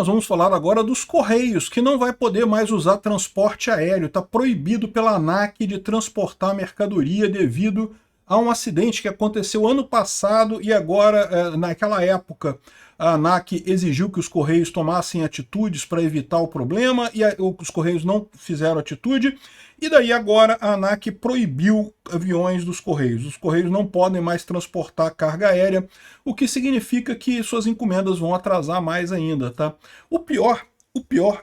Nós vamos falar agora dos Correios, que não vai poder mais usar transporte aéreo. Está proibido pela ANAC de transportar mercadoria devido a um acidente que aconteceu ano passado e agora, naquela época, a ANAC exigiu que os Correios tomassem atitudes para evitar o problema e os Correios não fizeram atitude. E daí agora a ANAC proibiu aviões dos Correios. Os Correios não podem mais transportar carga aérea, o que significa que suas encomendas vão atrasar mais ainda, tá? O pior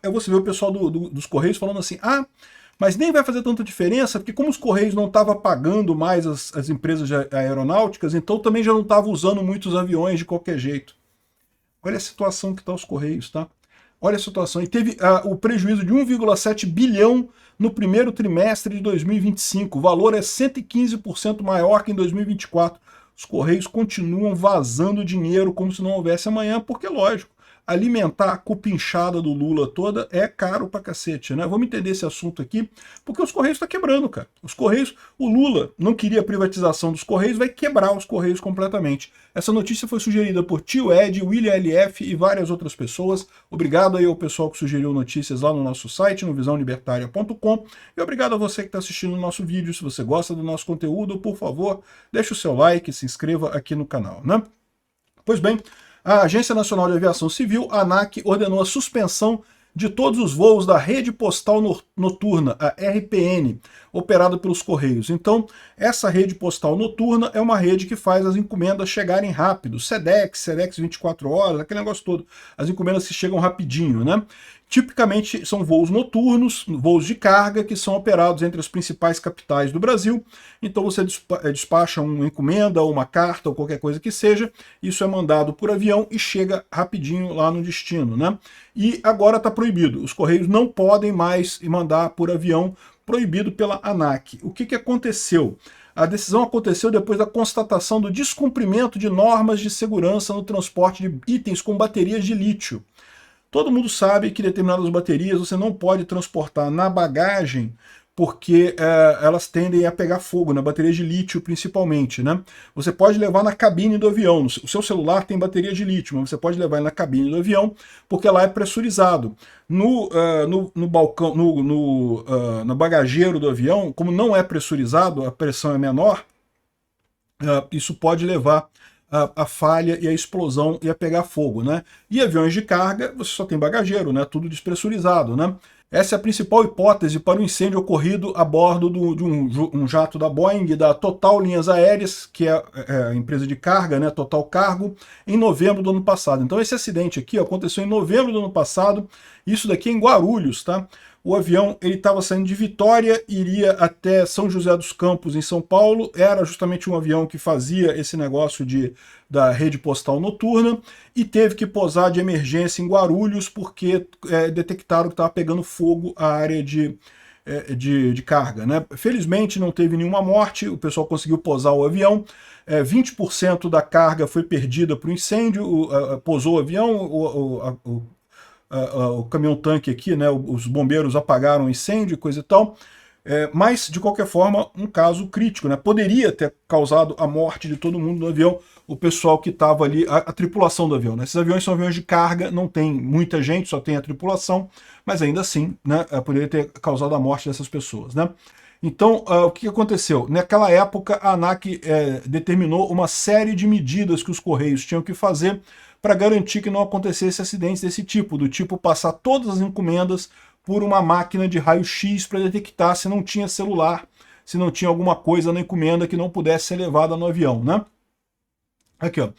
é você ver o pessoal dos Correios falando assim, mas nem vai fazer tanta diferença, porque como os Correios não estavam pagando mais as empresas aeronáuticas, então também já não estavam usando muitos aviões de qualquer jeito. Olha a situação que está os Correios, tá? Olha a situação. E teve o prejuízo de 1,7 bilhão no primeiro trimestre de 2025. O valor é 115% maior que em 2024. Os Correios continuam vazando dinheiro como se não houvesse amanhã, porque, lógico, alimentar a cupinchada do Lula toda é caro pra cacete, né? Vamos entender esse assunto aqui, porque os Correios estão quebrando, cara. Os Correios, o Lula não queria a privatização dos Correios, vai quebrar os Correios completamente. Essa notícia foi sugerida por Tio Ed, William LF e várias outras pessoas. Obrigado aí ao pessoal que sugeriu notícias lá no nosso site, no visãolibertaria.com. E obrigado a você que está assistindo o nosso vídeo. Se você gosta do nosso conteúdo, por favor, deixe o seu like, se inscreva aqui no canal, né? Pois bem, a Agência Nacional de Aviação Civil, a ANAC, ordenou a suspensão de todos os voos da Rede Postal Noturna, a RPN, operada pelos Correios. Então, essa Rede Postal Noturna é uma rede que faz as encomendas chegarem rápido. Sedex 24 horas, aquele negócio todo. As encomendas que chegam rapidinho, né? Tipicamente são voos noturnos, voos de carga, que são operados entre as principais capitais do Brasil. Então você despacha uma encomenda, ou uma carta, ou qualquer coisa que seja, isso é mandado por avião e chega rapidinho lá no destino, né? E agora está proibido. Os Correios não podem mais mandar por avião, proibido pela ANAC. O que aconteceu? A decisão aconteceu depois da constatação do descumprimento de normas de segurança no transporte de itens com baterias de lítio. Todo mundo sabe que determinadas baterias você não pode transportar na bagagem porque elas tendem a pegar fogo, na bateria de lítio principalmente, né? Você pode levar na cabine do avião, o seu celular tem bateria de lítio, mas você pode levar ele na cabine do avião porque lá é pressurizado. No balcão, no bagageiro do avião, como não é pressurizado, a pressão é menor, isso pode levar a falha e a explosão e a pegar fogo, né? E aviões de carga, você só tem bagageiro, né? Tudo despressurizado, né? Essa é a principal hipótese para o incêndio ocorrido a bordo de um jato da Boeing, da Total Linhas Aéreas, que é a empresa de carga, né? Total Cargo, em novembro do ano passado. Então esse acidente aqui aconteceu em novembro do ano passado, isso daqui é em Guarulhos, tá? O avião ele estava saindo de Vitória, iria até São José dos Campos, em São Paulo. Era justamente um avião que fazia esse negócio da rede postal noturna e teve que pousar de emergência em Guarulhos porque detectaram que estava pegando fogo a área de carga, né? Felizmente não teve nenhuma morte, o pessoal conseguiu pousar o avião. 20% da carga foi perdida para o incêndio, pousou o avião, o caminhão-tanque aqui, né, os bombeiros apagaram o incêndio, coisa e tal, mas, de qualquer forma, um caso crítico, né, poderia ter causado a morte de todo mundo no avião, o pessoal que estava ali, a tripulação do avião, né, esses aviões são aviões de carga, não tem muita gente, só tem a tripulação, mas ainda assim, né, poderia ter causado a morte dessas pessoas, né. Então, o que aconteceu? Naquela época, a ANAC determinou uma série de medidas que os Correios tinham que fazer para garantir que não acontecesse acidentes desse tipo, do tipo passar todas as encomendas por uma máquina de raio-x para detectar se não tinha celular, se não tinha alguma coisa na encomenda que não pudesse ser levada no avião, né? Aqui, ó.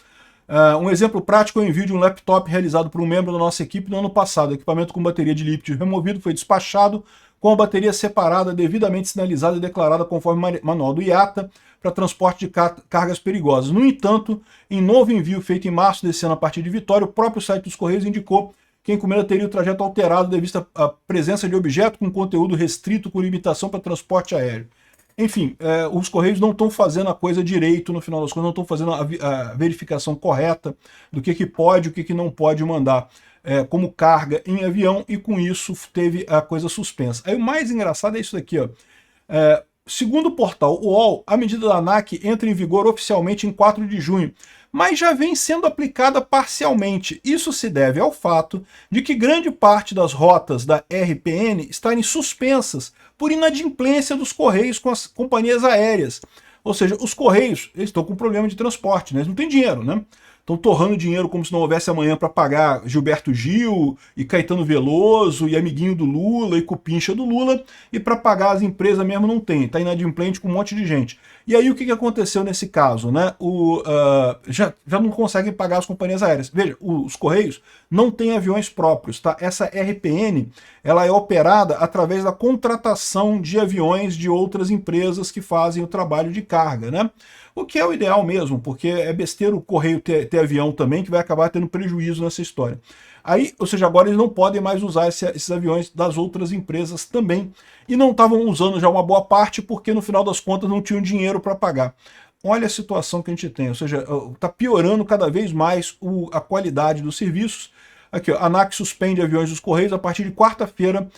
Um exemplo prático é o envio de um laptop realizado por um membro da nossa equipe no ano passado. O equipamento com bateria de lítio removido foi despachado com a bateria separada, devidamente sinalizada e declarada conforme manual do IATA para transporte de cargas perigosas. No entanto, em novo envio feito em março desse ano a partir de Vitória, o próprio site dos Correios indicou que a encomenda teria o trajeto alterado devido à presença de objeto com conteúdo restrito com limitação para transporte aéreo. Enfim, os Correios não estão fazendo a coisa direito, no final das contas, não estão fazendo a verificação correta do que pode e o que não pode mandar como carga em avião, e com isso teve a coisa suspensa. Aí o mais engraçado é isso daqui, ó. Segundo o portal UOL, a medida da ANAC entra em vigor oficialmente em 4 de junho. mas já vem sendo aplicada parcialmente. Isso se deve ao fato de que grande parte das rotas da RPN estarem suspensas por inadimplência dos Correios com as companhias aéreas. Ou seja, os Correios eles estão com problema de transporte, né? Eles não têm dinheiro, né? Estão torrando dinheiro como se não houvesse amanhã para pagar Gilberto Gil e Caetano Veloso e amiguinho do Lula e cupincha do Lula, e para pagar as empresas mesmo não tem, está inadimplente com um monte de gente. E aí o que aconteceu nesse caso? Né? Já não conseguem pagar as companhias aéreas. Veja, os Correios não têm aviões próprios, tá? Essa RPN ela é operada através da contratação de aviões de outras empresas que fazem o trabalho de carga, né? O que é o ideal mesmo, porque é besteira o Correio ter avião também, que vai acabar tendo prejuízo nessa história. Aí, ou seja, agora eles não podem mais usar esses aviões das outras empresas também. E não estavam usando já uma boa parte, porque no final das contas não tinham dinheiro para pagar. Olha a situação que a gente tem, ou seja, está piorando cada vez mais a qualidade dos serviços. Aqui, ó, a ANAC suspende aviões dos Correios a partir de quarta-feira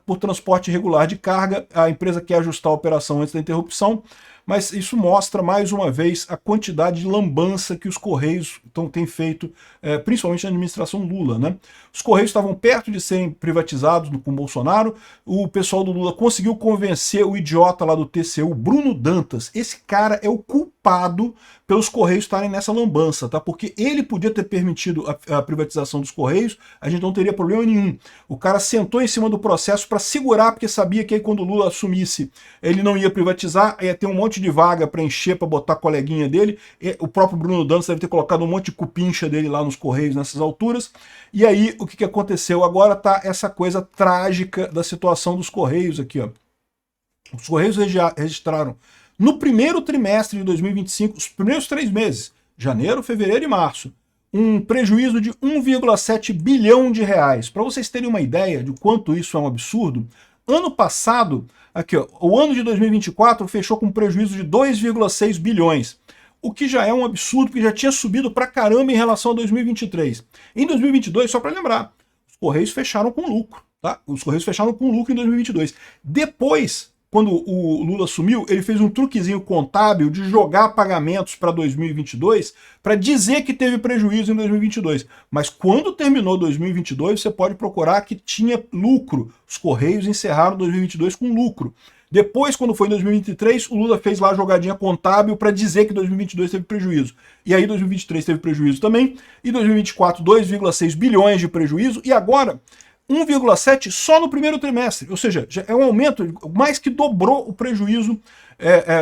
por transporte irregular de carga. A empresa quer ajustar a operação antes da interrupção, mas isso mostra mais uma vez a quantidade de lambança que os Correios têm feito, principalmente na administração Lula, né? Os Correios estavam perto de serem privatizados com Bolsonaro. O pessoal do Lula conseguiu convencer o idiota lá do TCU, Bruno Dantas. Esse cara é o culpado pelos Correios estarem nessa lambança, tá? Porque ele podia ter permitido a privatização dos Correios, a gente não teria problema nenhum. O cara sentou em cima do processo para segurar, porque sabia que aí quando o Lula assumisse, ele não ia privatizar, ia ter um monte de vaga para encher, para botar a coleguinha dele. O próprio Bruno Dantas deve ter colocado um monte de cupincha dele lá nos Correios nessas alturas. E aí, o que aconteceu? Agora tá essa coisa trágica da situação dos Correios aqui, ó. Os Correios registraram no primeiro trimestre de 2025, os primeiros 3 meses, janeiro, fevereiro e março, um prejuízo de 1,7 bilhão de reais. Para vocês terem uma ideia de quanto isso é um absurdo, ano passado, aqui, ó, o ano de 2024 fechou com um prejuízo de 2,6 bilhões. O que já é um absurdo, porque já tinha subido pra caramba em relação a 2023. Em 2022, só para lembrar, os Correios fecharam com lucro, tá? Os Correios fecharam com lucro em 2022. Depois, quando o Lula assumiu, ele fez um truquezinho contábil de jogar pagamentos para 2022 para dizer que teve prejuízo em 2022. Mas quando terminou 2022, você pode procurar que tinha lucro. Os Correios encerraram 2022 com lucro. Depois, quando foi em 2023, o Lula fez lá a jogadinha contábil para dizer que 2022 teve prejuízo. E aí 2023 teve prejuízo também, e 2024 2,6 bilhões de prejuízo, e agora 1,7 só no primeiro trimestre, ou seja, já é um aumento, mais que dobrou o prejuízo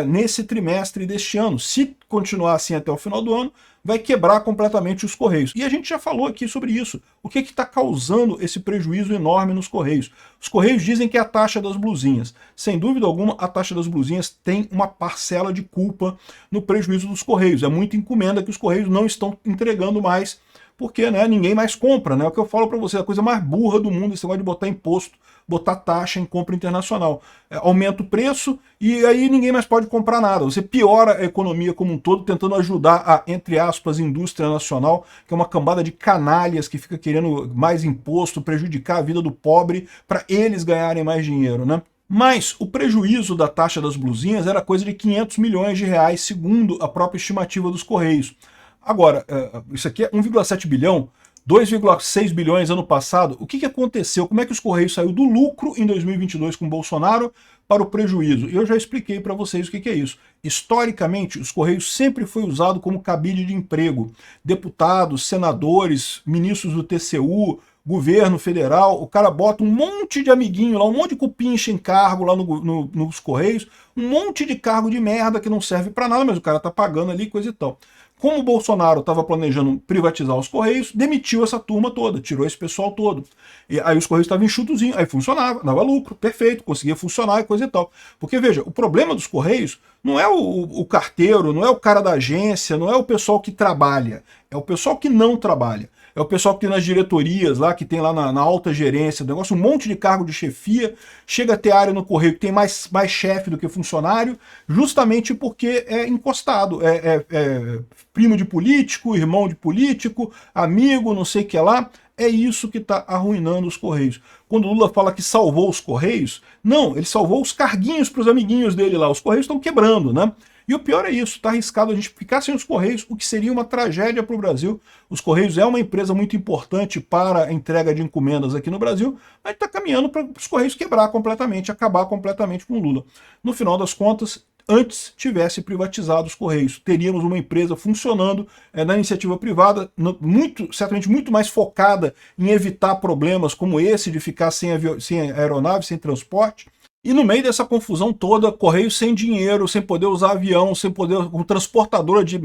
nesse trimestre deste ano. Se continuar assim até o final do ano, vai quebrar completamente os Correios. E a gente já falou aqui sobre isso. O que está causando esse prejuízo enorme nos Correios? Os Correios dizem que é a taxa das blusinhas. Sem dúvida alguma, a taxa das blusinhas tem uma parcela de culpa no prejuízo dos Correios. É muita encomenda que os Correios não estão entregando mais, porque, né, ninguém mais compra, né? É o que eu falo para você, a coisa mais burra do mundo, esse negócio de botar imposto, botar taxa em compra internacional. Aumenta o preço e aí ninguém mais pode comprar nada. Você piora a economia como um todo, tentando ajudar a, entre aspas, indústria nacional, que é uma cambada de canalhas que fica querendo mais imposto, prejudicar a vida do pobre para eles ganharem mais dinheiro, né? Mas o prejuízo da taxa das blusinhas era coisa de 500 milhões de reais, segundo a própria estimativa dos Correios. Agora, isso aqui é 1,7 bilhão, 2,6 bilhões ano passado. O que aconteceu? Como é que os Correios saiu do lucro em 2022 com Bolsonaro para o prejuízo? Eu já expliquei para vocês o que é isso. Historicamente, os Correios sempre foi usado como cabide de emprego. Deputados, senadores, ministros do TCU, governo federal, o cara bota um monte de amiguinho lá, um monte de cupincha em cargo lá nos Correios, um monte de cargo de merda que não serve para nada, mas o cara tá pagando ali, coisa e tal. Como o Bolsonaro estava planejando privatizar os Correios, demitiu essa turma toda, tirou esse pessoal todo. E aí os Correios estavam enxutozinhos, aí funcionava, dava lucro, perfeito, conseguia funcionar e coisa e tal. Porque, veja, o problema dos Correios não é o carteiro, não é o cara da agência, não é o pessoal que trabalha, é o pessoal que não trabalha. É o pessoal que tem nas diretorias lá, que tem lá na alta gerência, negócio, um monte de cargo de chefia, chega a ter área no Correio que tem mais chefe do que funcionário, justamente porque é encostado, é primo de político, irmão de político, amigo, não sei o que lá. É isso que está arruinando os Correios. Quando o Lula fala que salvou os Correios, não, ele salvou os carguinhos para os amiguinhos dele lá. Os Correios estão quebrando, né? E o pior é isso, está arriscado a gente ficar sem os Correios, o que seria uma tragédia para o Brasil. Os Correios é uma empresa muito importante para a entrega de encomendas aqui no Brasil, mas está caminhando para os Correios quebrar completamente, acabar completamente com o Lula. No final das contas, antes tivesse privatizado os Correios, teríamos uma empresa funcionando na iniciativa privada, certamente muito mais focada em evitar problemas como esse de ficar sem aeronave, sem transporte. E no meio dessa confusão toda, Correios sem dinheiro, sem poder usar avião, sem poder, com transportadora de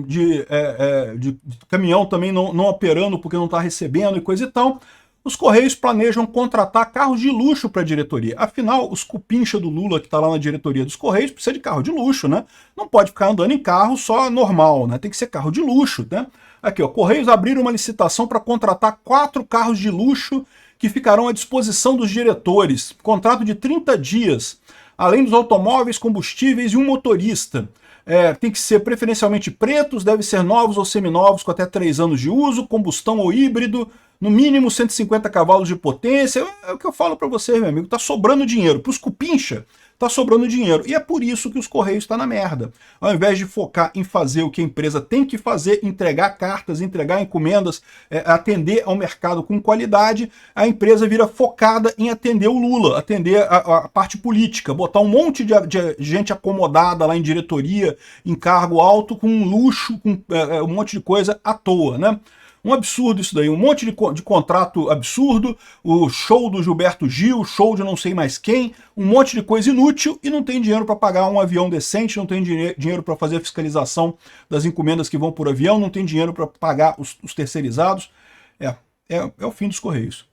caminhão também não operando porque não está recebendo e coisa e tal, os Correios planejam contratar carros de luxo para a diretoria. Afinal, os cupincha do Lula que está lá na diretoria dos Correios precisa de carro de luxo, né? Não pode ficar andando em carro só normal, né? Tem que ser carro de luxo, né? Aqui, ó, Correios abriram uma licitação para contratar 4 carros de luxo que ficarão à disposição dos diretores. Contrato de 30 dias, além dos automóveis, combustíveis e um motorista. Tem que ser preferencialmente pretos, deve ser novos ou seminovos com até 3 anos de uso, combustão ou híbrido, no mínimo 150 cavalos de potência. É o que eu falo para você, meu amigo, tá sobrando dinheiro. Para os cupincha, tá sobrando dinheiro. E é por isso que os Correios estão na merda. Ao invés de focar em fazer o que a empresa tem que fazer, entregar cartas, entregar encomendas, atender ao mercado com qualidade, a empresa vira focada em atender o Lula, atender a parte política, botar um monte de gente acomodada lá em diretoria, em cargo alto, com luxo, com um monte de coisa à toa, né? Um absurdo isso daí, um monte de contrato absurdo, o show do Gilberto Gil, show de não sei mais quem, um monte de coisa inútil e não tem dinheiro para pagar um avião decente, não tem dinheiro para fazer a fiscalização das encomendas que vão por avião, não tem dinheiro para pagar os terceirizados. É o fim dos Correios.